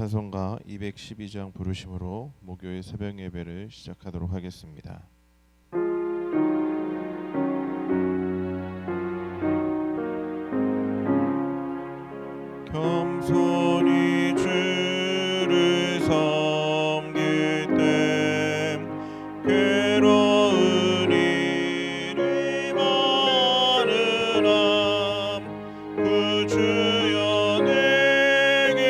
찬송가 212장 부르심으로 목요일 새벽 예배를 시작하도록 하겠습니다. 겸손히 주를 섬길 때 괴로운 일이 많으나 그 주여 내게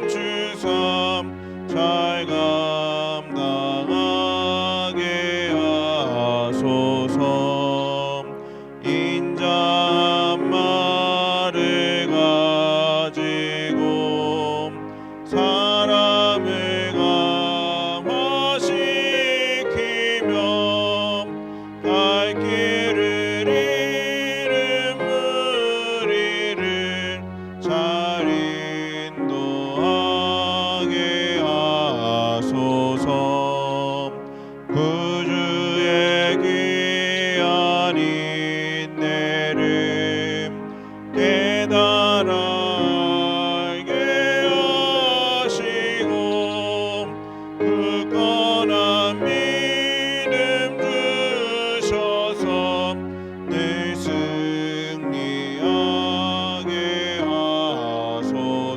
힘주사 잘 감당하게 하소서. 인자한 말을 가지고 사람을 감화시키며 갈 길을 잃은 무리를 잘 인도하게 하소서. 구주의 귀한 인내를 깨달아 알게 하시고 굳건한 믿음 주셔서 늘 승리하게 하소서.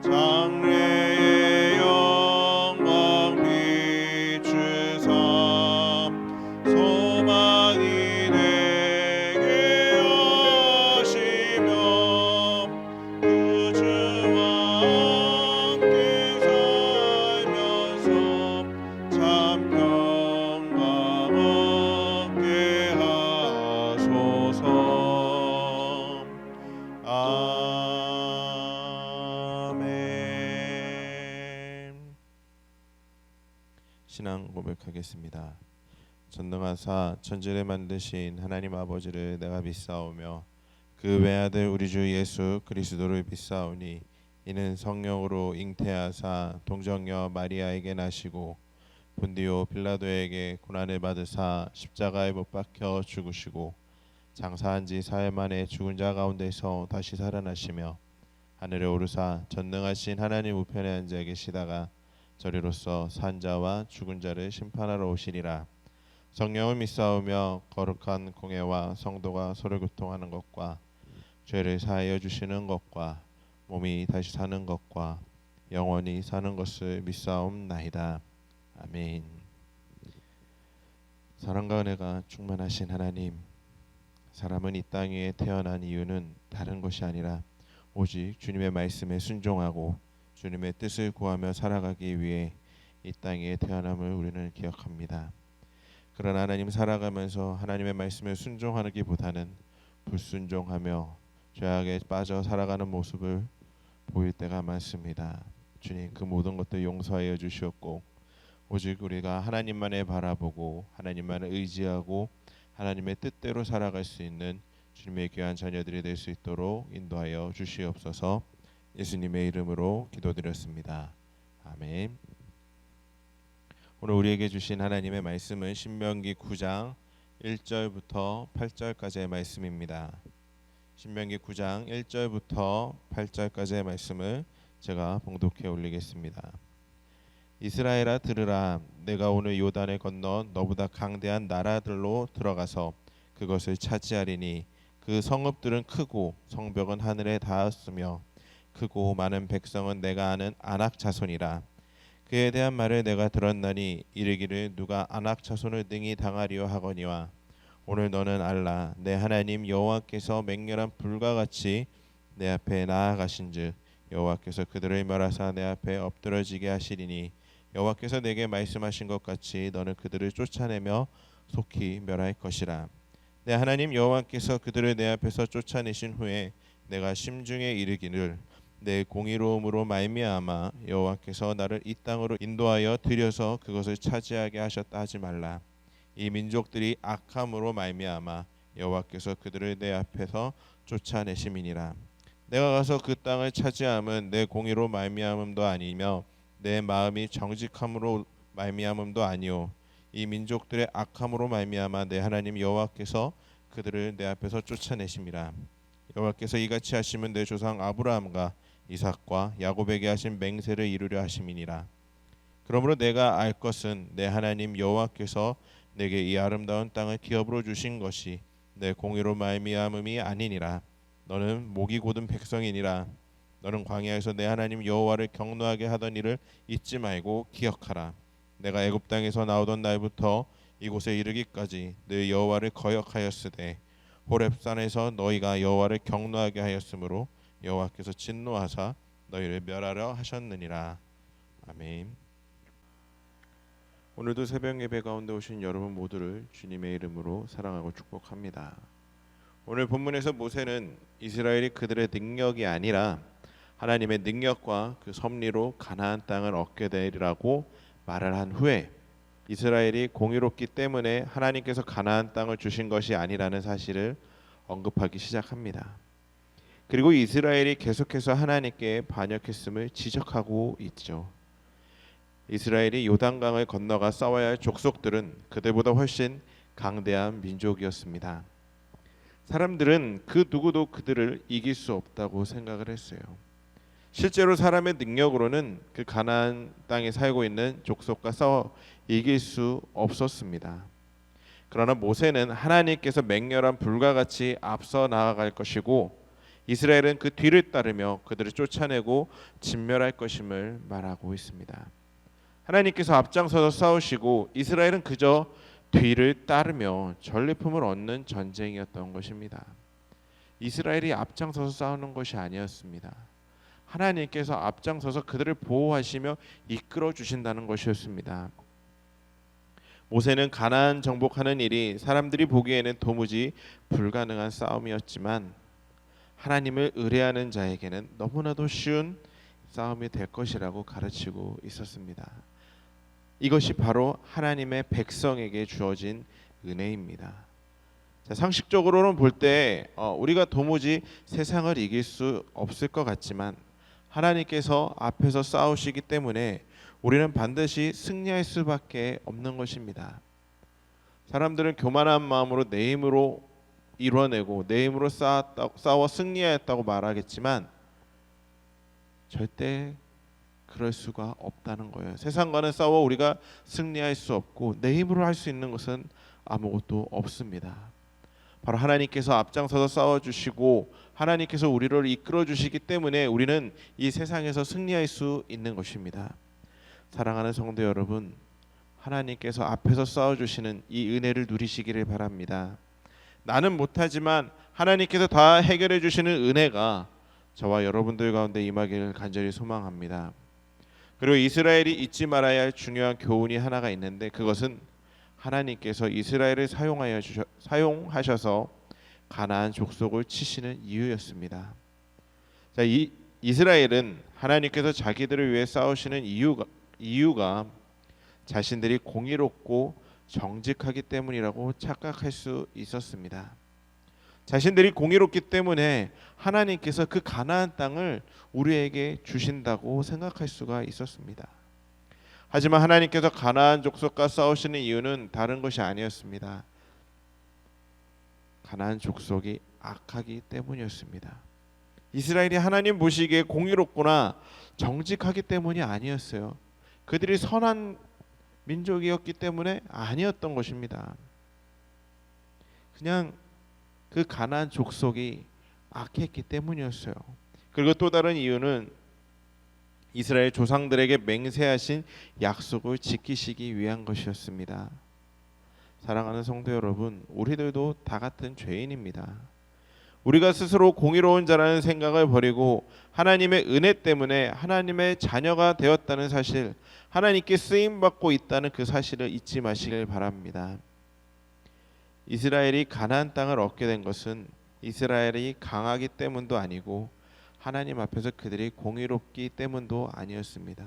장래의 영광 비추사 소망이 되게 하시며 구주와 함께 살면서 참 평강 얻게 하소서. 아멘. 신앙 고백하겠습니다. 전능하사 천지를 만드신 하나님 아버지를 내가 믿사오며 그 외아들 우리 주 예수 그리스도를 믿사오니 이는 성령으로 잉태하사 동정녀 마리아에게 나시고 본디오 빌라도에게 고난을 받으사 십자가에 못 박혀 죽으시고 장사한 지 사흘 만에 죽은 자 가운데서 다시 살아나시며 하늘에 오르사 전능하신 하나님 우편에 앉아 계시다가 저리로서 산 자와 죽은 자를 심판하러 오시리라. 성령을 믿사오며 거룩한 공회와 성도가 서로 교통하는 것과 죄를 사하여 주시는 것과 몸이 다시 사는 것과 영원히 사는 것을 믿사옵나이다. 아멘. 사랑과 은혜가 충만하신 하나님, 사람은 이 땅 위에 태어난 이유는 다른 것이 아니라 오직 주님의 말씀에 순종하고 주님의 뜻을 구하며 살아가기 위해 이 땅 위에 태어남을 우리는 기억합니다. 그러나 하나님 살아가면서 하나님의 말씀에 순종하기보다는 불순종하며 죄악에 빠져 살아가는 모습을 보일 때가 많습니다. 주님, 그 모든 것들 용서하여 주시옵고 오직 우리가 하나님만을 바라보고 하나님만을 의지하고 하나님의 뜻대로 살아갈 수 있는 주님의 귀한 자녀들이 될 수 있도록 인도하여 주시옵소서. 예수님의 이름으로 기도드렸습니다. 아멘. 오늘 우리에게 주신 하나님의 말씀은 신명기 9장 1절부터 8절까지의 말씀입니다. 신명기 9장 1절부터 8절까지의 말씀을 제가 봉독해 올리겠습니다. 이스라엘아 들으라. 내가 오늘 요단을 건너 너보다 강대한 나라들로 들어가서 그것을 차지하리니 그 성읍들은 크고 성벽은 하늘에 닿았으며 크고 많은 백성은 내가 아는 아낙 자손이라. 그에 대한 말을 내가 들었나니 이르기를 누가 아낙 자손을 능히 당하리요 하거니와 오늘 너는 알라. 내 하나님 여호와께서 맹렬한 불과 같이 내 앞에 나아가신즉 여호와께서 그들을 멸하사 내 앞에 엎드러지게 하시리니 여호와께서 내게 말씀하신 것 같이 너는 그들을 쫓아내며 속히 멸할 것이라. 내 하나님 여호와께서 그들을 내 앞에서 쫓아내신 후에 내가 심중에 이르기를 내 공의로움으로 말미암아 여호와께서 나를 이 땅으로 인도하여 들여서 그것을 차지하게 하셨다 하지 말라. 이 민족들이 악함으로 말미암아 여호와께서 그들을 내 앞에서 쫓아내심이니라. 내가 가서 그 땅을 차지함은 내 공의로 말미암음도 아니며 내 마음이 정직함으로 말미암음도 아니요 이 민족들의 악함으로 말미암아 내 하나님 여호와께서 그들을 내 앞에서 쫓아내심이라. 여호와께서 이같이 하시면 내 조상 아브라함과 이삭과 야곱에게 하신 맹세를 이루려 하심이니라. 그러므로 내가 알 것은 내 하나님 여호와께서 내게 이 아름다운 땅을 기업으로 주신 것이 내 공의로 말미암음이 아니니라. 너는 목이 곧은 백성이니라. 너는 광야에서 내 하나님 여호와를 경노하게 하던 일을 잊지 말고 기억하라. 내가 애굽 땅에서 나오던 날부터 이곳에 이르기까지 늘 여호와를 거역하였으되 호렙산에서 너희가 여호와를 경노하게 하였으므로 여호와께서 진노하사 너희를 멸하려 하셨느니라. 아멘. 오늘도 새벽 예배 가운데 오신 여러분 모두를 주님의 이름으로 사랑하고 축복합니다. 오늘 본문에서 모세는 이스라엘이 그들의 능력이 아니라 하나님의 능력과 그 섭리로 가나안 땅을 얻게 되리라고 말을 한 후에 이스라엘이 공의롭기 때문에 하나님께서 가나안 땅을 주신 것이 아니라는 사실을 언급하기 시작합니다. 그리고 이스라엘이 계속해서 하나님께 반역했음을 지적하고 있죠. 이스라엘이 요단강을 건너가 싸워야 할 족속들은 그들보다 훨씬 강대한 민족이었습니다. 사람들은 그 누구도 그들을 이길 수 없다고 생각을 했어요. 실제로 사람의 능력으로는 그 가나안 땅에 살고 있는 족속과 싸워 이길 수 없었습니다. 그러나 모세는 하나님께서 맹렬한 불과 같이 앞서 나아갈 것이고 이스라엘은 그 뒤를 따르며 그들을 쫓아내고 진멸할 것임을 말하고 있습니다. 하나님께서 앞장서서 싸우시고 이스라엘은 그저 뒤를 따르며 전리품을 얻는 전쟁이었던 것입니다. 이스라엘이 앞장서서 싸우는 것이 아니었습니다. 하나님께서 앞장서서 그들을 보호하시며 이끌어 주신다는 것이었습니다. 모세는 가나안 정복하는 일이 사람들이 보기에는 도무지 불가능한 싸움이었지만 하나님을 의뢰하는 자에게는 너무나도 쉬운 싸움이 될 것이라고 가르치고 있었습니다. 이것이 바로 하나님의 백성에게 주어진 은혜입니다. 자, 상식적으로는 볼 때 우리가 도무지 세상을 이길 수 없을 것 같지만 하나님께서 앞에서 싸우시기 때문에 우리는 반드시 승리할 수밖에 없는 것입니다. 사람들은 교만한 마음으로 내 힘으로 이뤄내고 내 힘으로 싸워 승리하였다고 말하겠지만 절대 그럴 수가 없다는 거예요. 세상과는 싸워 우리가 승리할 수 없고 내 힘으로 할 수 있는 것은 아무것도 없습니다. 바로 하나님께서 앞장서서 싸워주시고 하나님께서 우리를 이끌어주시기 때문에 우리는 이 세상에서 승리할 수 있는 것입니다. 사랑하는 성도 여러분, 하나님께서 앞에서 싸워주시는 이 은혜를 누리시기를 바랍니다. 나는 못하지만 하나님께서 다 해결해 주시는 은혜가 저와 여러분들 가운데 임하기를 간절히 소망합니다. 그리고 이스라엘이 잊지 말아야 할 중요한 교훈이 하나가 있는데 그것은 하나님께서 이스라엘을 사용하셔서 가나안 족속을 치시는 이유였습니다. 자, 이스라엘은 하나님께서 자기들을 위해 싸우시는 이유가 자신들이 공의롭고 정직하기 때문이라고 착각할 수 있었습니다. 자신들이 공의롭기 때문에 하나님께서 그 가나안 땅을 우리에게 주신다고 생각할 수가 있었습니다. 하지만 하나님께서 가나안 족속과 싸우시는 이유는 다른 것이 아니었습니다. 가나안 족속이 악하기 때문이었습니다. 이스라엘이 하나님 보시기에 공의롭거나 정직하기 때문이 아니었어요. 그들이 선한 민족이었기 때문에 아니었던 것입니다. 그냥 그 가나안 족속이 악했기 때문이었어요. 그리고 또 다른 이유는 이스라엘 조상들에게 맹세하신 약속을 지키시기 위한 것이었습니다. 사랑하는 성도 여러분, 우리들도 다 같은 죄인입니다. 우리가 스스로 공의로운 자라는 생각을 버리고 하나님의 은혜 때문에 하나님의 자녀가 되었다는 사실, 하나님께 쓰임받고 있다는 그 사실을 잊지 마시길 바랍니다. 이스라엘이 가나안 땅을 얻게 된 것은 이스라엘이 강하기 때문도 아니고 하나님 앞에서 그들이 공의롭기 때문도 아니었습니다.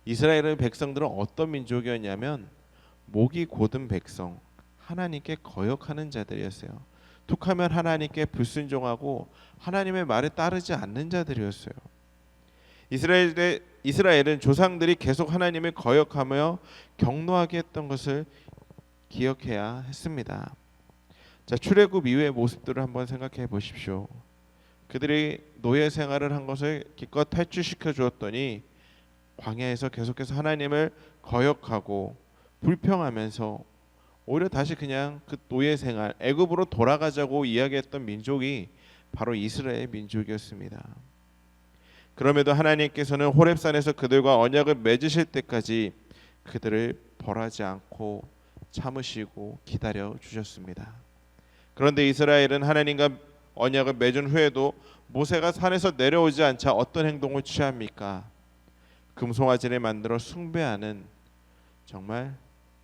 이스라엘의 백성들은 어떤 민족이었냐면 목이 곧은 백성, 하나님께 거역하는 자들이었어요. 툭하면 하나님께 불순종하고 하나님의 말에 따르지 않는 자들이었어요. 이스라엘은 조상들이 계속 하나님을 거역하며 경노하게 했던 것을 기억해야 했습니다. 자, 출애굽 이후의 모습들을 한번 생각해 보십시오. 그들이 노예 생활을 한 것을 기껏 탈출시켜 주었더니 광야에서 계속해서 하나님을 거역하고 불평하면서 오히려 다시 그냥 그 노예 생활, 애굽으로 돌아가자고 이야기했던 민족이 바로 이스라엘 민족이었습니다. 그럼에도 하나님께서는 호렙산에서 그들과 언약을 맺으실 때까지 그들을 벌하지 않고 참으시고 기다려 주셨습니다. 그런데 이스라엘은 하나님과 언약을 맺은 후에도 모세가 산에서 내려오지 않자 어떤 행동을 취합니까? 금송아지를 만들어 숭배하는 정말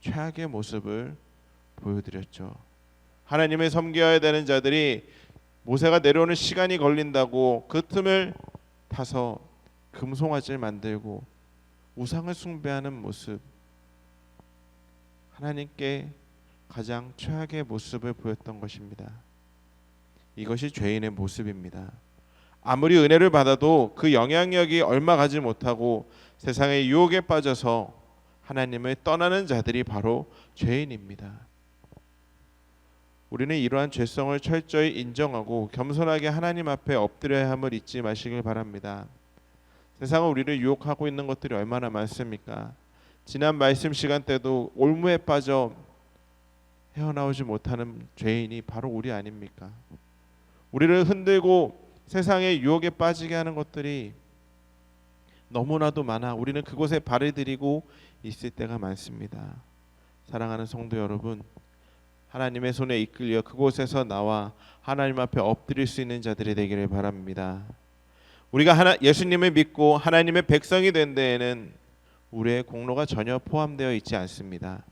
최악의 모습을 보여드렸죠. 하나님을 섬겨야 되는 자들이 모세가 내려오는 시간이 걸린다고 그 틈을 타서 금송아지를 만들고 우상을 숭배하는 모습, 하나님께 가장 최악의 모습을 보였던 것입니다. 이것이 죄인의 모습입니다. 아무리 은혜를 받아도 그 영향력이 얼마 가지 못하고 세상의 유혹에 빠져서 하나님을 떠나는 자들이 바로 죄인입니다. 우리는 이러한 죄성을 철저히 인정하고 겸손하게 하나님 앞에 엎드려야 함을 잊지 마시길 바랍니다. 세상은 우리를 유혹하고 있는 것들이 얼마나 많습니까? 지난 말씀 시간 때도 올무에 빠져 헤어나오지 못하는 죄인이 바로 우리 아닙니까? 우리를 흔들고 세상의 유혹에 빠지게 하는 것들이 너무나도 많아 우리는 그곳에 발을 들이고 있을 때가 많습니다. 사랑하는 성도 여러분, 하나님의 손에 이끌려 그곳에서 나와 하나님 앞에 엎드릴 수 있는 자들이 되기를 바랍니다. 우리가 예수님을 믿고 하나님의 백성이 된 데에는 우리의 공로가 전혀 포함되어 있지 않습니다.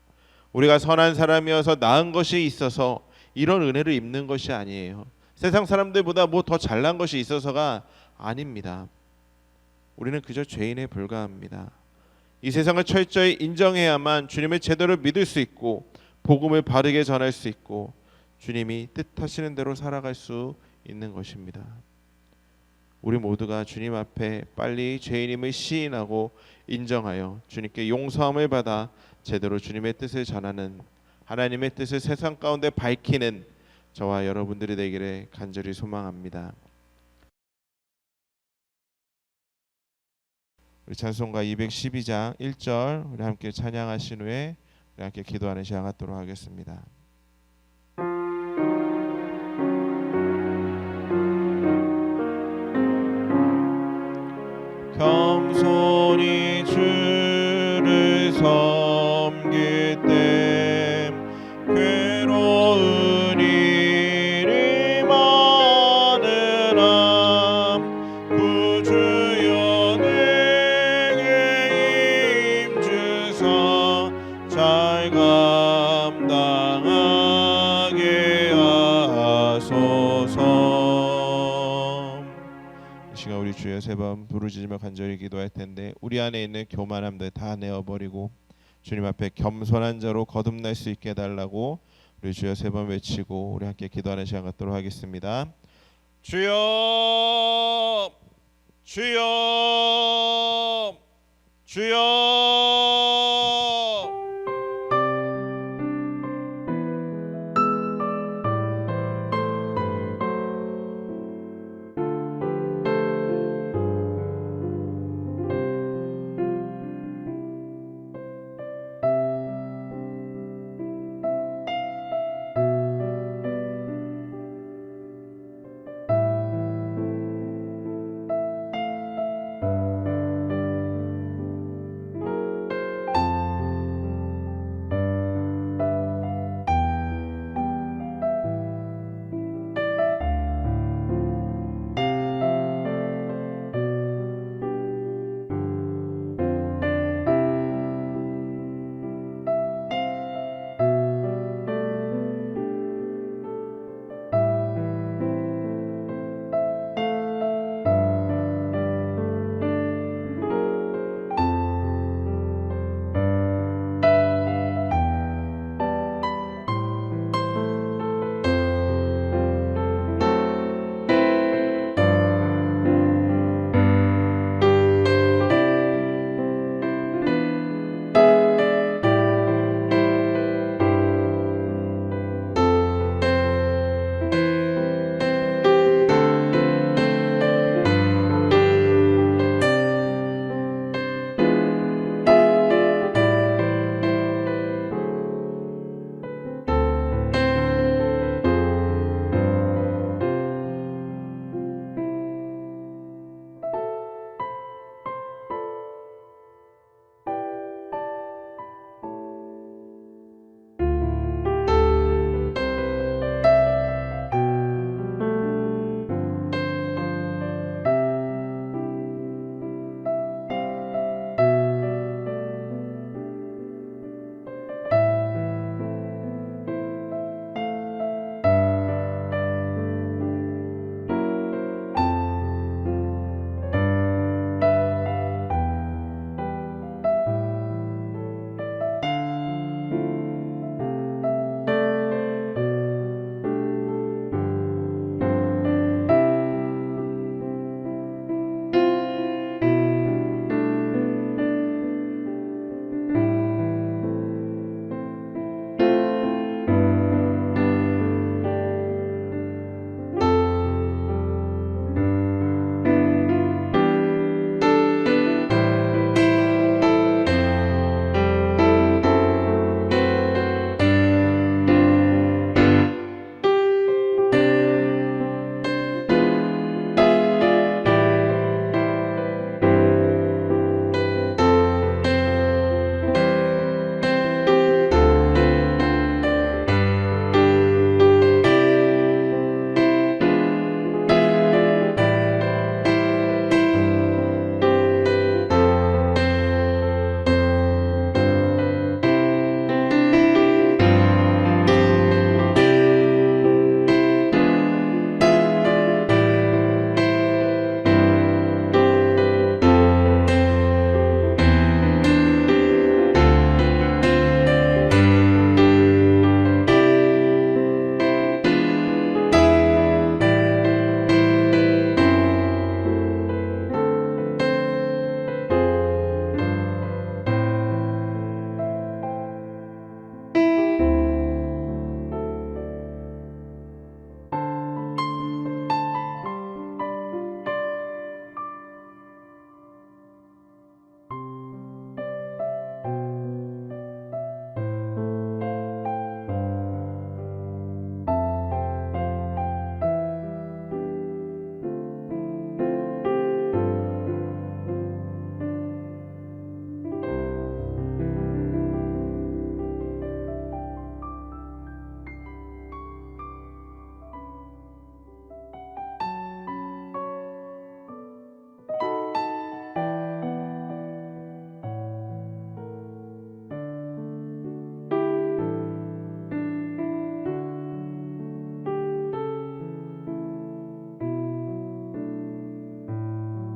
우리가 선한 사람이어서 나은 것이 있어서 이런 은혜를 입는 것이 아니에요. 세상 사람들보다 뭐 더 잘난 것이 있어서가 아닙니다. 우리는 그저 죄인에 불과합니다. 이 세상을 철저히 인정해야만 주님을 제대로 믿을 수 있고 복음을 바르게 전할 수 있고 주님이 뜻하시는 대로 살아갈 수 있는 것입니다. 우리 모두가 주님 앞에 빨리 죄인임을 시인하고 인정하여 주님께 용서함을 받아 제대로 주님의 뜻을 전하는, 하나님의 뜻을 세상 가운데 밝히는 저와 여러분들이 되기를 간절히 소망합니다. 우리 찬송가 212장 1절 우리 함께 찬양하신 후에 우리 함께 기도하는 시간 갖도록 하겠습니다. 겸손히 주를 섬길 때 괴로운 일이 많으나 구주여 내게 힘주사 잘 감당하게 하소서. 이 시간 우리 주여 세 번 부르짖으며 간절히 기도할 텐데 우리 안에 있는 교만함들 다 내어버리고 주님 앞에 겸손한 자로 거듭날 수 있게 해달라고 우리 주여 세 번 외치고 우리 함께 기도하는 시간 갖도록 하겠습니다. 주여, 주여, 주여.